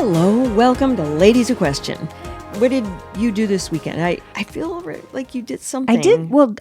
Hello, welcome to Ladies Who Question. What did you do this weekend? I feel like you did something.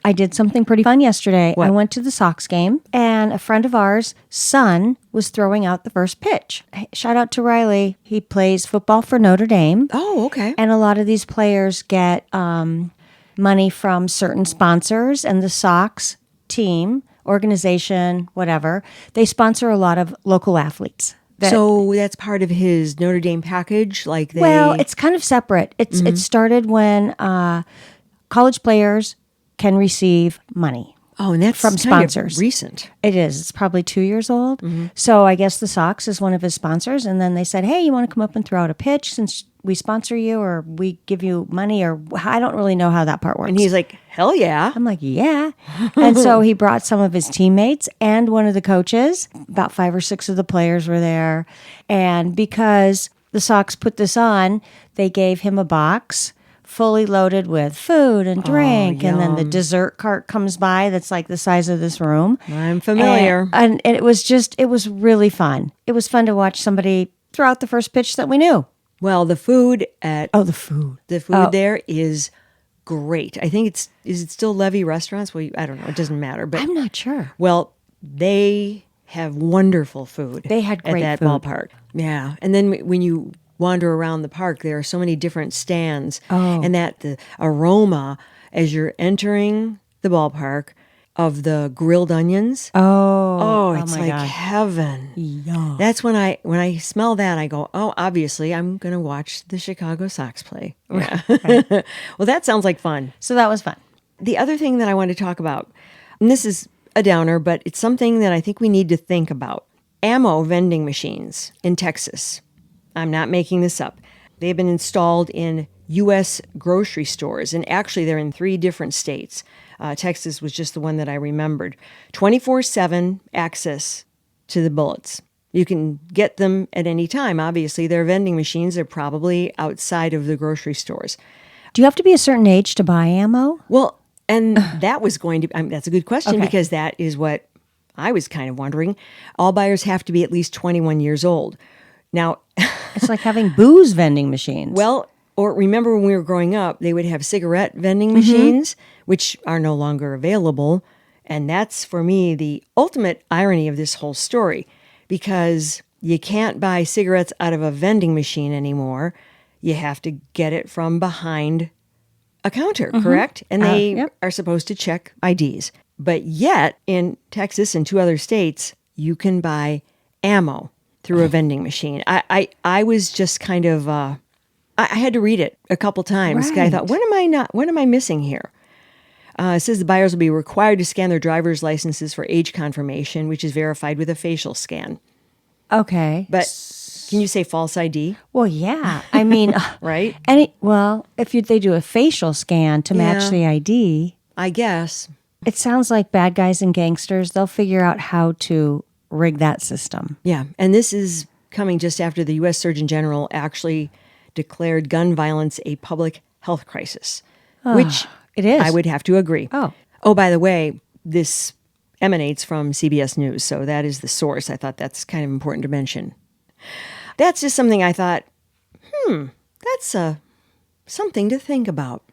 I did something pretty fun yesterday. What? I went to the Sox game, and a friend of ours' son was throwing out the first pitch. Shout out to Riley. He plays football for Notre Dame. Oh, okay. And a lot of these players get money from certain sponsors, and the Sox team, organization, whatever, they sponsor a lot of local athletes. So that's part of his Notre Dame package? Well, it's kind of separate. It started when college players can receive money. Oh, and that's from kind sponsors. Of recent. It is. It's probably 2 years old. Mm-hmm. So I guess the Sox is one of his sponsors. And then they said, hey, you want to come up and throw out a pitch since we sponsor you or we give you money? Or I don't really know how that part works. And he's like, hell yeah. I'm like, yeah. And so he brought some of his teammates and one of the coaches. About 5 or 6 of the players were there. And because the Sox put this on, they gave him a box fully loaded with food and drink. And then the dessert cart comes by that's like the size of this room. I'm familiar. And it was really fun. It was fun to watch somebody throw out the first pitch that we knew. Well, the food at... Oh, the food. The food there is great. I think is it still Levy Restaurants? Well, I don't know. It doesn't matter. But I'm not sure. Well, they have wonderful food. They had great at that food. ballpark. Yeah. And then when you wander around the park, there are so many different stands. Oh. And the aroma as you're entering the ballpark of the grilled onions. Oh, It's my like God. heaven. Yeah. That's when I smell that, I go, oh, obviously I'm going to watch the Chicago Sox play. Yeah. Right. Well, that sounds like fun. So that was fun. The other thing that I want to talk about, and this is a downer, but it's something that I think we need to think about. Ammo vending machines in Texas. I'm not making this up. They've been installed in U.S. grocery stores, and actually they're in 3 different states. Texas was just the one that I remembered. 24/7 access to the bullets. You can get them at any time. Obviously, their vending machines are probably outside of the grocery stores. Do you have to be a certain age to buy ammo? Well, and that was going to that's a good question Okay. because that is what I was kind of wondering. All buyers have to be at least 21 years old. Now, It's like having booze vending machines. well, or remember when we were growing up, they would have cigarette vending machines, which are no longer available. And that's, for me, the ultimate irony of this whole story, because you can't buy cigarettes out of a vending machine anymore. You have to get it from behind a counter, correct? And they yep. are supposed to check IDs. But yet, in Texas and 2 other states, you can buy ammo through a vending machine. I was just kind of... I had to read it a couple times. Right. I thought, what am I missing here? It says the buyers will be required to scan their driver's licenses for age confirmation, which is verified with a facial scan. Okay. But can you say false ID? Well, yeah. I mean, Right? if they do a facial scan to match Yeah. the ID, I guess. it sounds like bad guys and gangsters, they'll figure out how to rig that system. Yeah. And this is coming just after the U.S. Surgeon General actually declared gun violence a public health crisis, which It is. I would have to agree. Oh, by the way, this emanates from CBS News, so that is the source. I thought that's kind of important to mention. That's just something I thought, that's something to think about.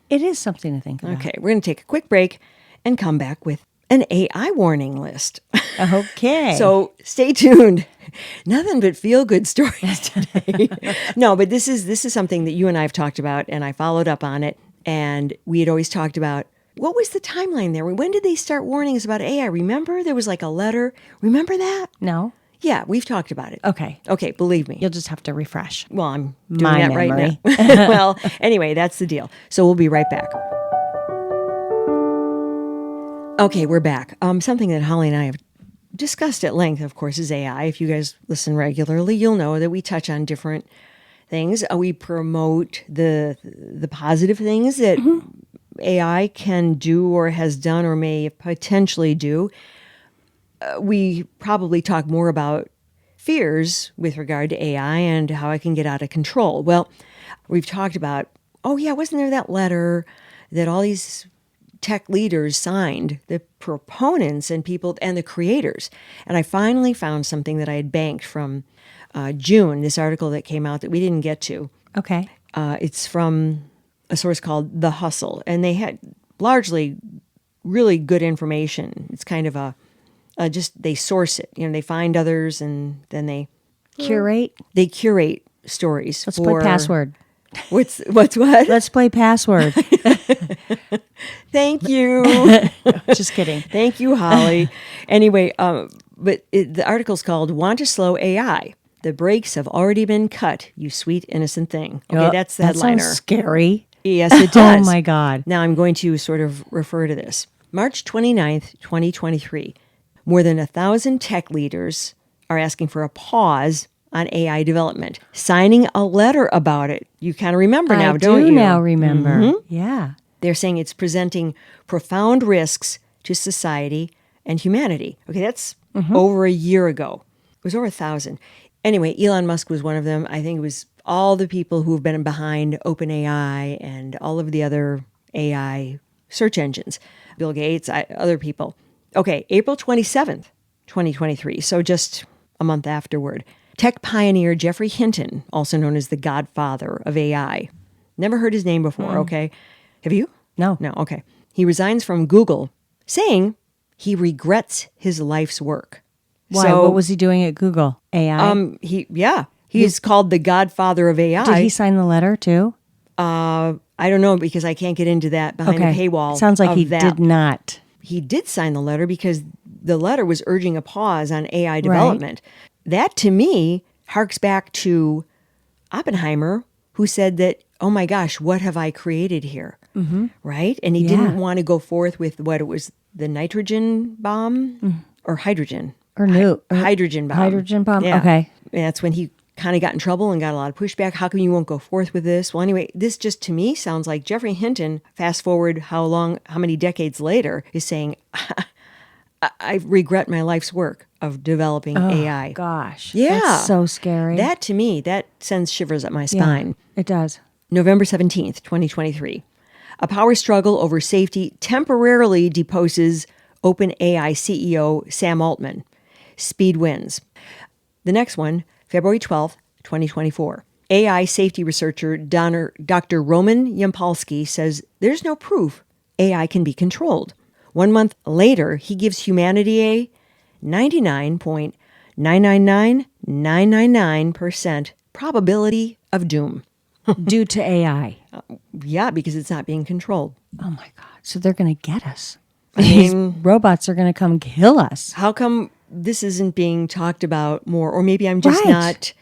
It is something to think about. Okay, we're going to take a quick break and come back with an AI warning list. Okay. So stay tuned. Nothing but feel-good stories today. No, but this is something that you and I have talked about, and I followed up on it. And we had always talked about, what was the timeline there? When did they start warning us about AI? Remember, there was like a letter. Remember that? No? Yeah, we've talked about it. Okay. Okay, believe me. You'll just have to refresh. Well, I'm doing My that memory. right now. Well, anyway, that's the deal. So we'll be right back. Okay, we're back. Something that Holly and I have discussed at length, of course, is AI. If you guys listen regularly, you'll know that we touch on different things. We promote the positive things that AI can do or has done or may potentially do. We probably talk more about fears with regard to AI and how it can get out of control. Well, we've talked about, wasn't there that letter that all these tech leaders signed, the proponents and people and the creators. And I finally found something that I had banked from June, this article that came out that we didn't get to. Okay. It's from a source called The Hustle, and they had largely really good information. It's kind of just they source it. They find others and then they Curate. stories. Let's play password. What's what? Let's play password. Thank you. Just kidding. Thank you, Holly. Anyway, the article's called "Want to Slow AI? The Brakes Have Already Been Cut, You Sweet Innocent Thing." Okay, that's the that headliner. Sounds scary. Yes, it does. Oh my God. Now I'm going to sort of refer to this. March 29th, 2023. More than 1,000 tech leaders are asking for a pause on AI development, signing a letter about it. You kind of remember now, don't you? I do now remember. Yeah. They're saying it's presenting profound risks to society and humanity. Okay, that's over a year ago. It was over 1,000. Anyway, Elon Musk was one of them. I think it was all the people who have been behind OpenAI and all of the other AI search engines. Bill Gates, other people. Okay, April 27th, 2023. So just a month afterward. Tech pioneer Jeffrey Hinton, also known as the godfather of AI. Never heard his name before, okay? Have you? No. No, okay. He resigns from Google, saying he regrets his life's work. Why? So, what was he doing at Google? AI? He's called the godfather of AI. Did he sign the letter too? I don't know because I can't get into that behind the paywall. Sounds like of he that. did not. He did sign the letter because the letter was urging a pause on AI development. That, to me, harks back to Oppenheimer, who said that, oh my gosh, what have I created here? Right? And he didn't want to go forth with what it was, the nitrogen bomb or hydrogen. Or no. Hydrogen bomb. Hydrogen bomb? Yeah. Okay. And that's when he kind of got in trouble and got a lot of pushback. How come you won't go forth with this? Well, anyway, this just to me sounds like Jeffrey Hinton, fast forward how many decades later, is saying, I regret my life's work of developing AI. Gosh. Yeah. That's so scary. That, to me, that sends shivers up my spine. It does. November 17th, 2023. A power struggle over safety temporarily deposes OpenAI CEO Sam Altman. Speed wins. The next one, February 12th, 2024. AI safety researcher Dr. Roman Yampolsky says there's no proof AI can be controlled. 1 month later, he gives humanity a 99.999999% probability of doom. Due to AI. Yeah, because it's not being controlled. Oh my God. So they're going to get us. These robots are going to come kill us. How come this isn't being talked about more? Or maybe I'm just Right. not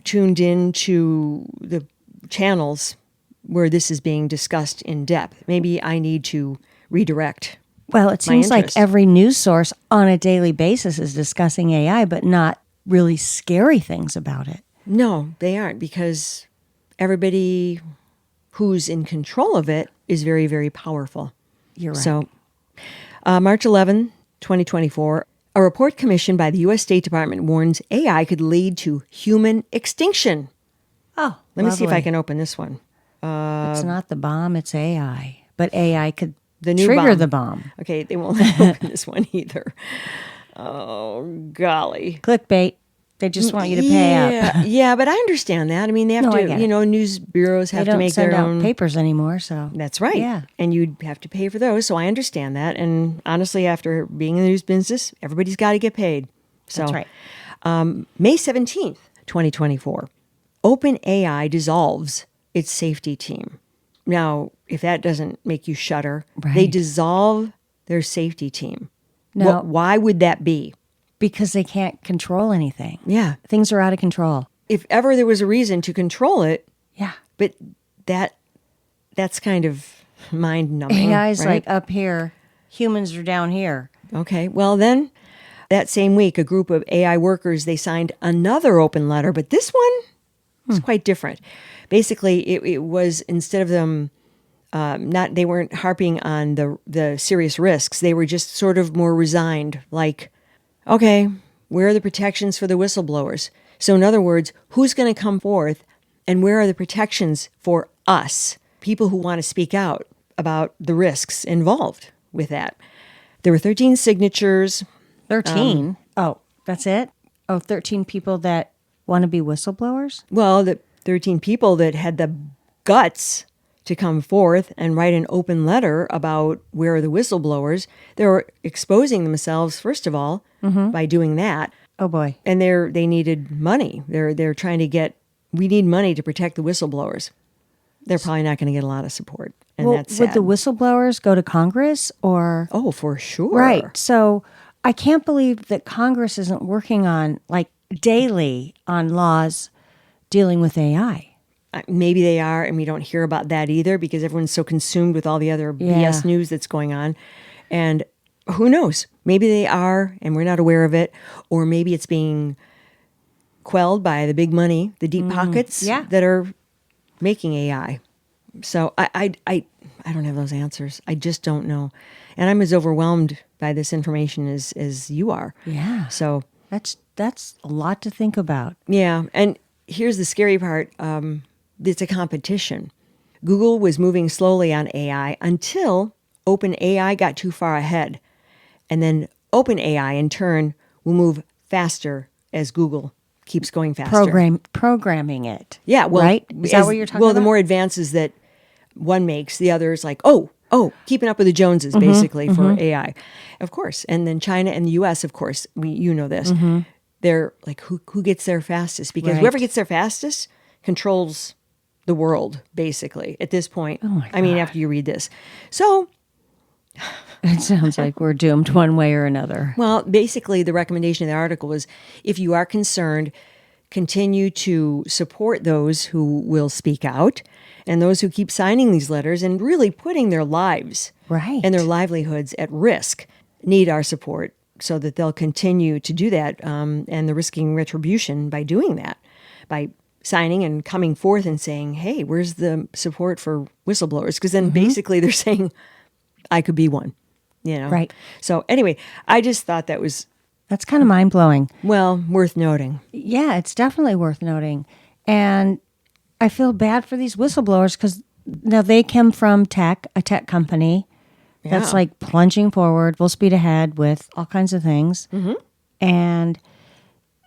tuned into the channels where this is being discussed in depth. Maybe I need to redirect. Well, it seems like interest. every news source on a daily basis is discussing AI, but not really scary things about it. No, they aren't, because everybody who's in control of it is very, very powerful. You're right. So, March 11, 2024, a report commissioned by the U.S. State Department warns AI could lead to human extinction. Oh, Let me see if I lovely. can open this one. It's not the bomb, it's AI. But AI could The new trigger bomb. the bomb. Okay, they won't let me open this one either. Oh, golly. Clickbait. They just want you to pay up. Yeah, but I understand that. I mean, they have No, I get to, it. news bureaus They have don't to make send their out own papers anymore, so. That's right. Yeah. And you'd have to pay for those. So I understand that. And honestly, after being in the news business, everybody's got to get paid. So, That's right. May 17th, 2024, OpenAI dissolves its safety team. Now, if that doesn't make you shudder, they Right. dissolve their safety team. No. Why would that be? Because they can't control anything. Yeah. Things are out of control. If ever there was a reason to control it, Yeah. but that's kind of mind-numbing. AI's right? like up here, humans are down here. Okay, well then, that same week, a group of AI workers, they signed another open letter, but this one was quite different. Basically, it was, instead of them, they weren't harping on the serious risks, they were just sort of more resigned, like, okay, where are the protections for the whistleblowers? So in other words, who's going to come forth and where are the protections for us, people who want to speak out about the risks involved with that. There were 13 signatures. 13? Oh, that's it? Oh, 13 people that want to be whistleblowers? Well, the 13 people that had the guts to come forth and write an open letter about where are the whistleblowers. They were exposing themselves, first of all, by doing that. Oh, boy. And they needed money. They're trying to get, we need money to protect the whistleblowers. They're probably not going to get a lot of support. And Well, that's sad. would the whistleblowers go to Congress or? Oh, for sure. Right. So I can't believe that Congress isn't working on, like, daily on laws dealing with AI. Maybe they are, and we don't hear about that either because everyone's so consumed with all the other BS news that's going on. And who knows? Maybe they are, and we're not aware of it. Or maybe it's being quelled by the big money, the deep pockets that are making AI. So I don't have those answers. I just don't know. And I'm as overwhelmed by this information as you are. Yeah. So That's a lot to think about. yeah. And here's the scary part. It's a competition. Google was moving slowly on AI until OpenAI got too far ahead. And then OpenAI, in turn, will move faster as Google keeps going faster. Programming it. Yeah, well, right? Is that what you're talking about? Well, the more advances that one makes, the other is like, oh, keeping up with the Joneses, basically, for AI. Of course. And then China and the U.S., of course, you know this. They're like, who gets there fastest? Because Right. whoever gets there fastest controls the world, basically, at this point. Oh my I mean, God. after you read this. So, It sounds like we're doomed one way or another. well, basically, the recommendation of the article is if you are concerned, continue to support those who will speak out and those who keep signing these letters and really putting their lives Right. and their livelihoods at risk need our support so that they'll continue to do that, and they're risking retribution by doing that, by signing and coming forth and saying, hey, where's the support for whistleblowers? Because then basically they're saying, I could be one, you know? Right. So anyway, I just thought that was, That's kind of mind-blowing. well, worth noting. Yeah, it's definitely worth noting. And I feel bad for these whistleblowers because now they come from a tech company that's Yeah. like plunging forward, full speed ahead with all kinds of things. And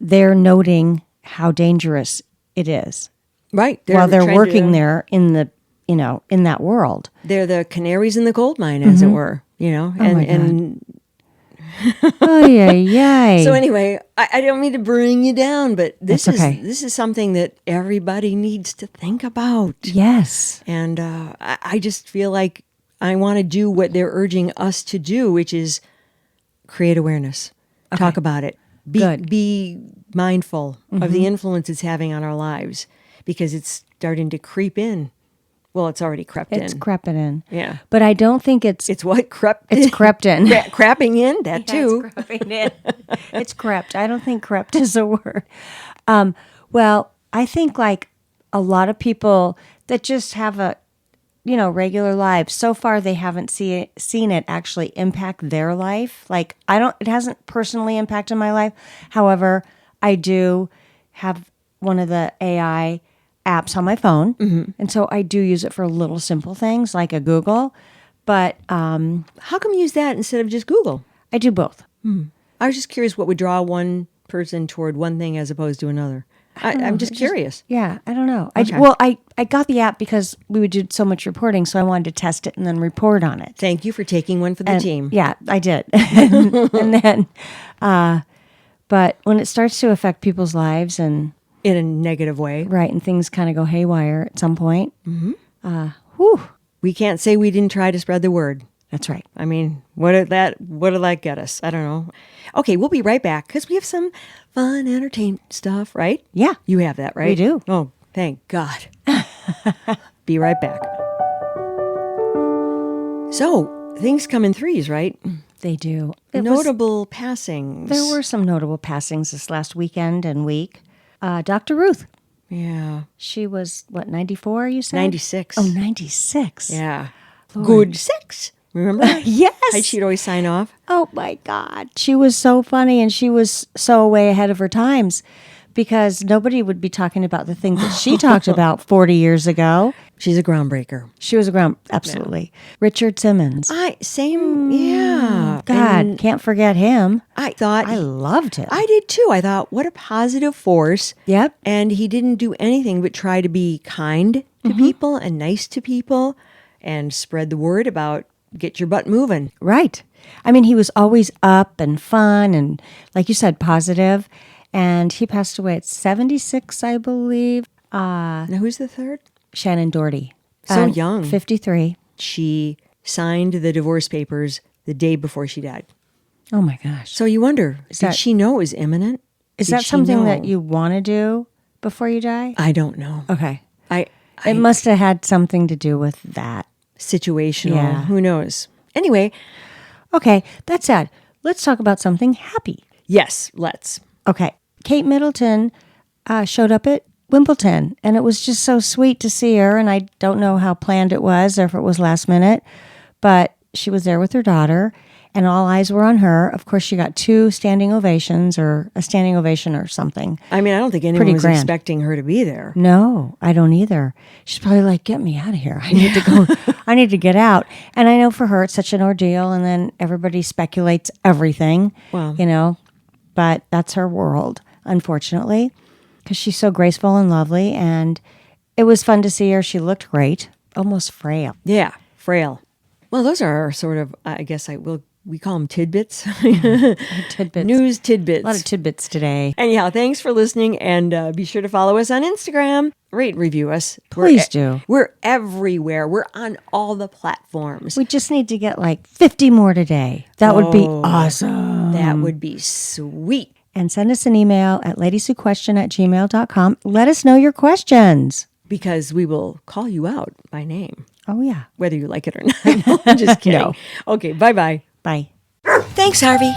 they're noting how dangerous it is Right. while they're trying to- working there in the, in that world. They're the canaries in the gold mine, as it were, you know? my God. And Oh, yeah. so anyway, I don't mean to bring you down, but this That's okay. this is something that everybody needs to think about. Yes. And I just feel like I want to do what they're urging us to do, which is create awareness, talk about it, Good. be mindful of the influence it's having on our lives because it's starting to creep in. Well, it's already crept It's in. creeping in. Yeah. But I don't think it's It's crept crept in. crapping in, that too. It's creeping in. It's crept. I don't think crept is a word. Well, I think like a lot of people that just have a, regular lives, so far they haven't seen it actually impact their life. Like it hasn't personally impacted my life. However, I do have one of the AI apps on my phone. And so I do use it for little simple things like a Google, but How come you use that instead of just Google? I do both. I was just curious what would draw one person toward one thing as opposed to another. I'm just curious. Yeah, I don't know. Okay. I got the app because we would do so much reporting, so I wanted to test it and then report on it. Thank you for taking one for the team. Yeah, I did. And then, but when it starts to affect people's lives and In a negative way. right, and things kind of go haywire at some point, We can't say we didn't try to spread the word. that's right. I mean, what did that get us? I don't know. Okay, we'll be right back because we have some fun entertainment stuff, right? Yeah. You have that, right? We do. Oh, thank God. Be right back. So, things come in threes, right? They do. Notable passings. There were some notable passings this last weekend and week. Dr. Ruth, Yeah. she was, 94, you said? 96. Oh, 96. Yeah. Good sex. Remember? Yes. How she'd always sign off. Oh my God. She was so funny and she was so way ahead of her times. because nobody would be talking about the things that she talked about 40 years ago. She's a groundbreaker. She was absolutely. Richard Simmons. Yeah. God, And can't forget him. I thought I loved him. I did too. I thought, what a positive force. Yep. And he didn't do anything but try to be kind to people and nice to people and spread the word about get your butt moving. Right. I mean, he was always up and fun and, like you said, positive. And he passed away at 76, I believe. Now, who's the third? Shannon Doherty. So young. 53. She signed the divorce papers the day before she died. Oh, my gosh. So you wonder, did she know it was imminent? Is Did that she something know? that you want to do before you die? I don't know. Okay. It It must have had something to do with that. situational. Yeah. Who knows? Anyway, Okay, that's sad. Let's talk about something happy. yes, let's. Okay. Kate Middleton showed up at Wimbledon, and it was just so sweet to see her. And I don't know how planned it was or if it was last minute, but she was there with her daughter, and all eyes were on her. Of course, she got 2 standing ovations or a standing ovation or something. I mean, I don't think anyone Pretty was grand. expecting her to be there. No, I don't either. She's probably like, get me out of here. I need to go. I need to get out. And I know for her, it's such an ordeal. And then everybody speculates everything, Well. but that's her world, unfortunately, because she's so graceful and lovely. And it was fun to see her. She looked great, almost frail. Yeah, frail. Well, those are our sort of, I guess we call them tidbits. Tidbits. News tidbits. A lot of tidbits today. Anyhow, thanks for listening, and be sure to follow us on Instagram. Rate and review us. Please do. We're everywhere. We're on all the platforms. We just need to get like 50 more today. That would be awesome. That would be sweet. And send us an email at LadiesWhoQuestion@gmail.com. Let us know your questions. Because we will call you out by name, Oh, yeah. whether you like it or not. No, I'm just kidding. No. Okay, bye-bye. Bye. Thanks, Harvey.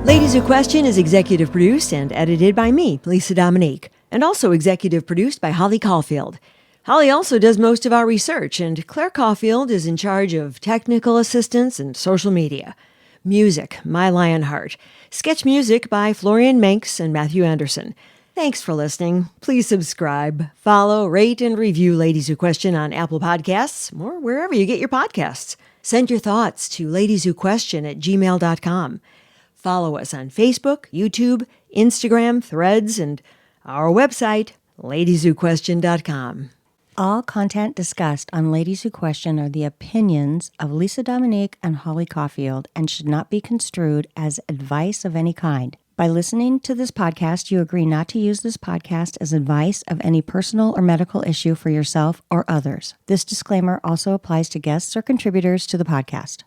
Ladies Who Question is executive produced and edited by me, Lisa Dominique, and also executive produced by Holly Caulfield. Holly also does most of our research, and Claire Caulfield is in charge of technical assistance and social media. Music, My Lionheart. Sketch music by Florian Manx and Matthew Anderson. Thanks for listening. Please subscribe, follow, rate, and review Ladies Who Question on Apple Podcasts or wherever you get your podcasts. Send your thoughts to ladieswhoquestion@gmail.com. Follow us on Facebook, YouTube, Instagram, Threads, and our website, ladieswhoquestion.com. All content discussed on Ladies Who Question are the opinions of Lisa Dominique and Holly Caulfield and should not be construed as advice of any kind. By listening to this podcast, you agree not to use this podcast as advice of any personal or medical issue for yourself or others. This disclaimer also applies to guests or contributors to the podcast.